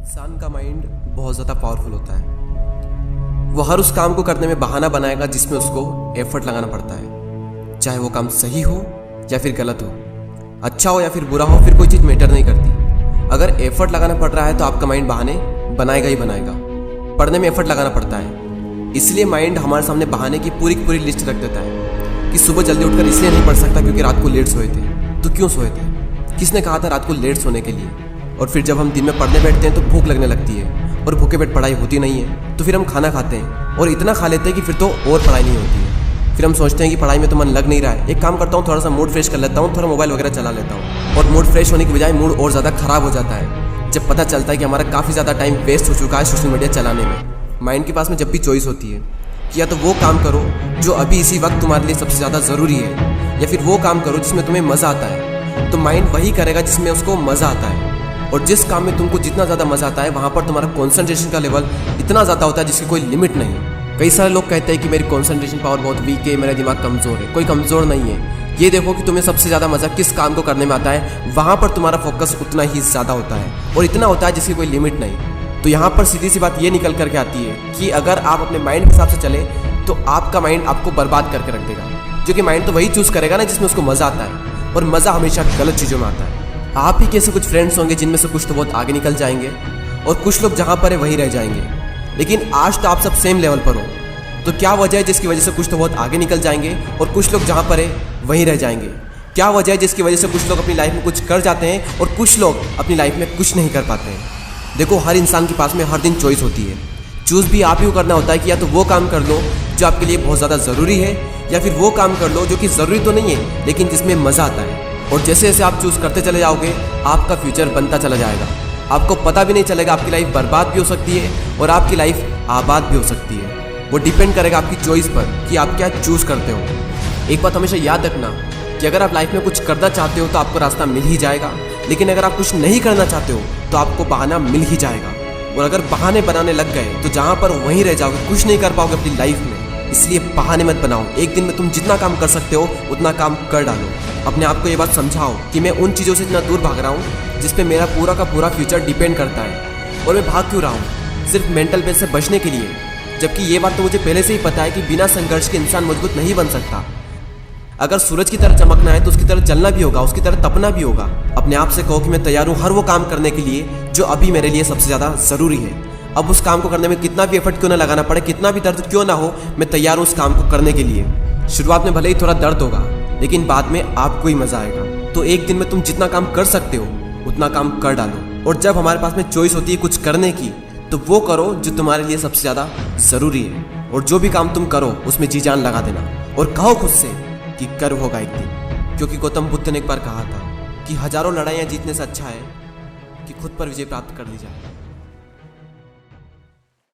इंसान का माइंड बहुत ज़्यादा पावरफुल होता है। वो हर उस काम को करने में बहाना बनाएगा जिसमें उसको एफर्ट लगाना पड़ता है, चाहे वो काम सही हो या फिर गलत हो, अच्छा हो या फिर बुरा हो, फिर कोई चीज़ मैटर नहीं करती। अगर एफर्ट लगाना पड़ रहा है तो आपका माइंड बहाने बनाएगा ही बनाएगा। पढ़ने में एफर्ट लगाना पड़ता है, इसलिए माइंड हमारे सामने बहाने की पूरी लिस्ट रख देता है कि सुबह जल्दी उठकर इसलिए नहीं पढ़ सकता क्योंकि रात को लेट सोए थे। तो क्यों सोए थे? किसने कहा था रात को लेट सोने के लिए? और फिर जब हम दिन में पढ़ने बैठते हैं तो भूख लगने लगती है और भूखे पेट पढ़ाई होती नहीं है, तो फिर हम खाना खाते हैं और इतना खा लेते हैं कि फिर तो और पढ़ाई नहीं होती है। फिर हम सोचते हैं कि पढ़ाई में तो मन लग नहीं रहा है, एक काम करता हूँ, थोड़ा सा मूड फ्रेश कर लेता हूँ, थोड़ा मोबाइल वगैरह चला लेता हूँ, और मूड फ्रेश होने की बजाय मूड और ज़्यादा खराब हो जाता है जब पता चलता है कि हमारा काफ़ी ज़्यादा टाइम वेस्ट हो चुका है सोशल मीडिया चलाने में। माइंड के पास में जब भी चॉइस होती है कि या तो वो काम करो जो अभी इसी वक्त तुम्हारे लिए सबसे ज़्यादा ज़रूरी है, या फिर वो काम करो जिसमें तुम्हें मज़ा आता है, तो माइंड वही करेगा जिसमें उसको मज़ा आता है। और जिस काम में तुमको जितना ज़्यादा मज़ा आता है वहाँ पर तुम्हारा कॉन्सेंट्रेशन का लेवल इतना ज़्यादा होता है जिसकी कोई लिमिट नहीं है। कई सारे लोग कहते हैं कि मेरी कॉन्सेंट्रेशन पावर बहुत वीक है, मेरा दिमाग कमज़ोर है। कोई कमज़ोर नहीं है। ये देखो कि तुम्हें सबसे ज़्यादा मज़ा किस काम को करने में आता है, वहाँ पर तुम्हारा फोकस उतना ही ज़्यादा होता है और इतना होता है जिसकी कोई लिमिट नहीं। तो यहाँ पर सीधी सी बात ये निकल करके आती है कि अगर आप अपने माइंड के हिसाब से चले तो आपका माइंड आपको बर्बाद करके रख देगा, क्योंकि माइंड तो वही चूज़ करेगा ना जिसमें उसको मज़ा आता है, और मज़ा हमेशा गलत चीज़ों में आता है। आप ही के ऐसे कुछ फ्रेंड्स होंगे जिनमें से कुछ तो बहुत आगे निकल जाएंगे और कुछ लोग जहाँ पर है वहीं रह जाएंगे। लेकिन आज तो आप सब सेम लेवल पर हो, तो क्या वजह है जिसकी वजह से कुछ तो बहुत आगे निकल जाएंगे और कुछ लोग जहाँ पर है वहीं रह जाएंगे? क्या वजह है जिसकी वजह से कुछ लोग अपनी लाइफ में कुछ कर जाते हैं और कुछ लोग अपनी लाइफ में कुछ नहीं कर पाते हैं? देखो, हर इंसान के पास में हर दिन चॉइस होती है। चूज़ भी आप ही को करना होता है कि या तो वो काम कर लो जो आपके लिए बहुत ज़्यादा ज़रूरी है, या फिर वो काम कर लो जो कि ज़रूरी तो नहीं है लेकिन जिसमें मज़ा आता है। और जैसे जैसे आप चूज़ करते चले जाओगे आपका फ्यूचर बनता चला जाएगा। आपको पता भी नहीं चलेगा, आपकी लाइफ बर्बाद भी हो सकती है और आपकी लाइफ आबाद भी हो सकती है। वो डिपेंड करेगा आपकी चॉइस पर कि आप क्या चूज़ करते हो। एक बात हमेशा याद रखना कि अगर आप लाइफ में कुछ करना चाहते हो तो आपको रास्ता मिल ही जाएगा, लेकिन अगर आप कुछ नहीं करना चाहते हो तो आपको बहाना मिल ही जाएगा। और अगर बहाने बनाने लग गए तो जहाँ पर वहीं रह जाओगे, कुछ नहीं कर पाओगे अपनी लाइफ में। इसलिए बहाने मत बनाओ। एक दिन में तुम जितना काम कर सकते हो उतना काम कर डालो। अपने आप को ये बात समझाओ कि मैं उन चीज़ों से इतना दूर भाग रहा हूँ जिस पे मेरा पूरा का पूरा फ्यूचर डिपेंड करता है, और मैं भाग क्यों रहा हूँ? सिर्फ मेंटल पेस से बचने के लिए। जबकि ये बात तो मुझे पहले से ही पता है कि बिना संघर्ष के इंसान मजबूत नहीं बन सकता। अगर सूरज की तरह चमकना है तो उसकी तरह जलना भी होगा, उसकी तरह तपना भी होगा। अपने आप से कहो कि मैं तैयार हूँ हर वो काम करने के लिए जो अभी मेरे लिए सबसे ज़्यादा ज़रूरी है। अब उस काम को करने में कितना भी एफर्ट क्यों ना लगाना पड़े, कितना भी दर्द क्यों ना हो, मैं तैयार हूँ उस काम को करने के लिए। शुरुआत में भले ही थोड़ा दर्द होगा लेकिन बाद में आपको ही मज़ा आएगा। तो एक दिन में तुम जितना काम कर सकते हो उतना काम कर डालो। और जब हमारे पास में चॉइस होती है कुछ करने की, तो वो करो जो तुम्हारे लिए सबसे ज़्यादा ज़रूरी है। और जो भी काम तुम करो उसमें जी जान लगा देना और कहो खुद से कि कर्व होगा एक दिन। क्योंकि गौतम बुद्ध ने एक बार कहा था कि हजारों लड़ाइयाँ जीतने से अच्छा है कि खुद पर विजय प्राप्त कर ली जाए।